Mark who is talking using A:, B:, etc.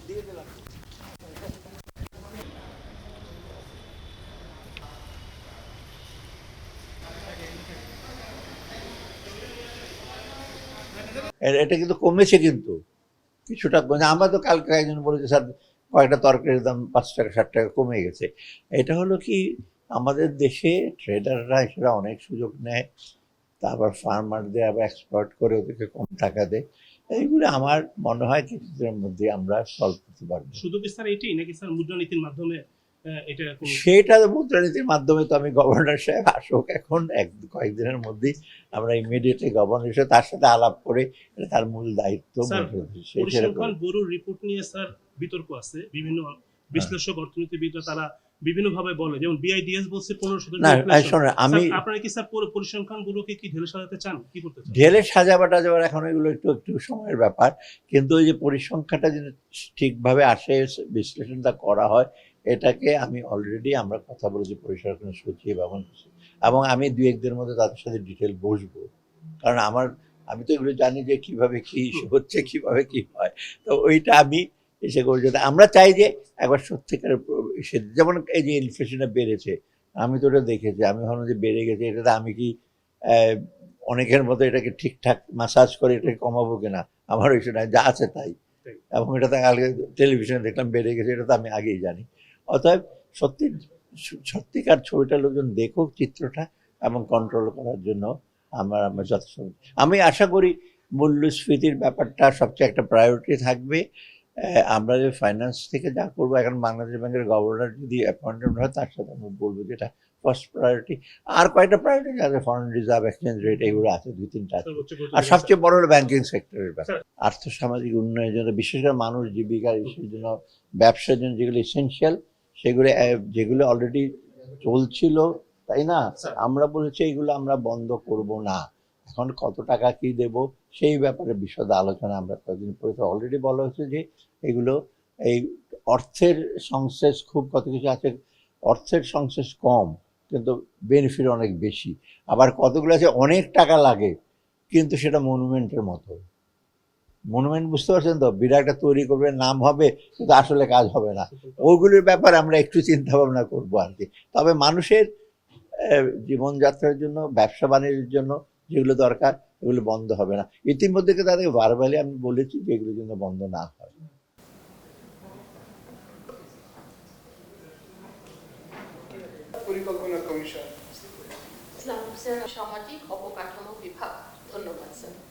A: দিয়ে দিলাম। এটা কিন্তু কমেছে, কিন্তু কিছুটা কমেছে। আমরা তো কালকে একজন বলেছে স্যার কয়েকটা তরকারির দাম 5 টাকা 7 টাকা কমে গেছে। এটা হলো কি, আমাদের দেশে ট্রেডাররা সেটা অনেক সুযোগ নেয়, তারপর ফার্মারদের আবার এক্সপোর্ট করে ওদেরকে কম টাকা দেয়। এইগুলো আমার মনে হয় কিছুদিনের মধ্যে আমরা সলভ করতে পারবো।
B: শুধু কি স্যার এটাই নাকি স্যার মুদ্রানীতির মাধ্যমে এটা
A: সেটা মুদ্রানীতির মাধ্যমে তো আমি গভর্নর সাহেব আসুক এখন কয়েকদিনের মধ্যেই আমরা ইমিডিয়েটলি গভর্নর হিসেবে তার সাথে আলাপ করে তার মূল দায়িত্ব
B: পরিসংখ্যান ব্যুরোর রিপোর্ট নিয়ে স্যার বিতর্ক আছে। বিভিন্ন বিশ্লেষক অর্থনীতিবিদরা তারা বিভিন্ন ভাবে বলে, যেমন বিআইডিএস বলছে 15% আমি আপনারা কি স্যার পরিসংখ্যান ব্যুরোকে কি ঢেলে সাজাতে চান, কি করতে চান?
A: ঢেলে সাজাবাটা যাবার এখন এগুলো একটু একটু সময়ের ব্যাপার, কিন্তু ওই যে পরিসংখ্যাটা যদি ঠিকভাবে আসে, বিশ্লেষণটা করা হয়, এটাকে আমি অলরেডি আমরা কথা বলেছি পরিসংখ্যান সচিব এবং আমি 2-1 দিনের মধ্যে তাদের সাথে ডিটেল বসবো, কারণ আমি তো এগুলো জানি যে কিভাবে কি হচ্ছে, কিভাবে কি হয়। তো ওইটা আমি এসে করে যেতে আমরা চাই যে একবার সত্যিকার, যেমন এই যে ইনফ্লেশনটা বেড়েছে, আমি তো ওটা দেখেছি, আমি ভাবলাম যে বেড়ে গেছে, এটাতে আমি কি অনেকের মতো এটাকে ঠিকঠাক মাসাজ করে এটাকে কমাবো কিনা, আমার ওই সময় যা আছে তাই। এবং এটা তো কালকে টেলিভিশনে দেখলাম বেড়ে গেছে, এটা তো আমি আগেই জানি। অতএব সত্যিকার ছবিটা লোকজন দেখুক, চিত্রটা, এবং কন্ট্রোল করার জন্য আমরা যথেষ্ট। আমি আশা করি মূল্যস্ফীতির ব্যাপারটা সবচেয়ে একটা প্রায়োরিটি থাকবে। আমরা যে ফাইন্যান্স থেকে যা করবো, এখন বাংলাদেশ ব্যাংকের গভর্নর যদি অ্যাপয়েন্টমেন্ট হয়, তার সাথে আমি বলবো যেটা ফার্স্ট প্রায়োরিটি। আর কয়েকটা প্রায়োরিটি আছে, ফরেন রিজার্ভ, এক্সচেঞ্জ রেট, এগুলো আছে 2-3টা আছে। আর সবচেয়ে বড় হলো ব্যাংকিং সেক্টরের ব্যাপার। আর্থসামাজিক উন্নয়নের জন্য, বিশেষ করে মানুষ জীবিকার ইস্যুর জন্য, ব্যবসার জন্য যেগুলো এসেনশিয়াল, যেগুলো অলরেডি চলছিল, তাই না, আমরা বলেছি এগুলো আমরা বন্ধ করব না। এখন কত টাকা কি দেব সেই ব্যাপারে বিশদ আলোচনা আমরা কয়েকদিন পরে অলরেডি বলা হয়েছে যে এগুলো, এই অর্থের সংশ্লেষ খুব কত কিছু আছে, অর্থের সংশ্লেষ কম কিন্তু বেনিফিট অনেক বেশি। আবার কতগুলো আছে অনেক টাকা লাগে কিন্তু সেটা মনুমেন্টের মতো। মনুমেন্ট বুঝতে পারছেন তো, বিরাটটা তৈরি করবে, নাম হবে, কিন্তু আসলে কাজ হবে না। ওইগুলির ব্যাপারে আমরা একটু চিন্তা ভাবনা করবো আর কি। তবে মানুষের জীবনযাত্রার জন্য, ব্যবসা বাণিজ্যের জন্য যেগুলো দরকার, এগুলো বন্ধ হবে না। ইতিমধ্যে তাদের ভার্বালি আমি বলেছি যে এগুলোর জন্য বন্ধ না হয়।
C: পরিকল্পনা কমিশন, সামাজিক অবকাঠামো বিভাগ। ধন্যবাদ স্যার।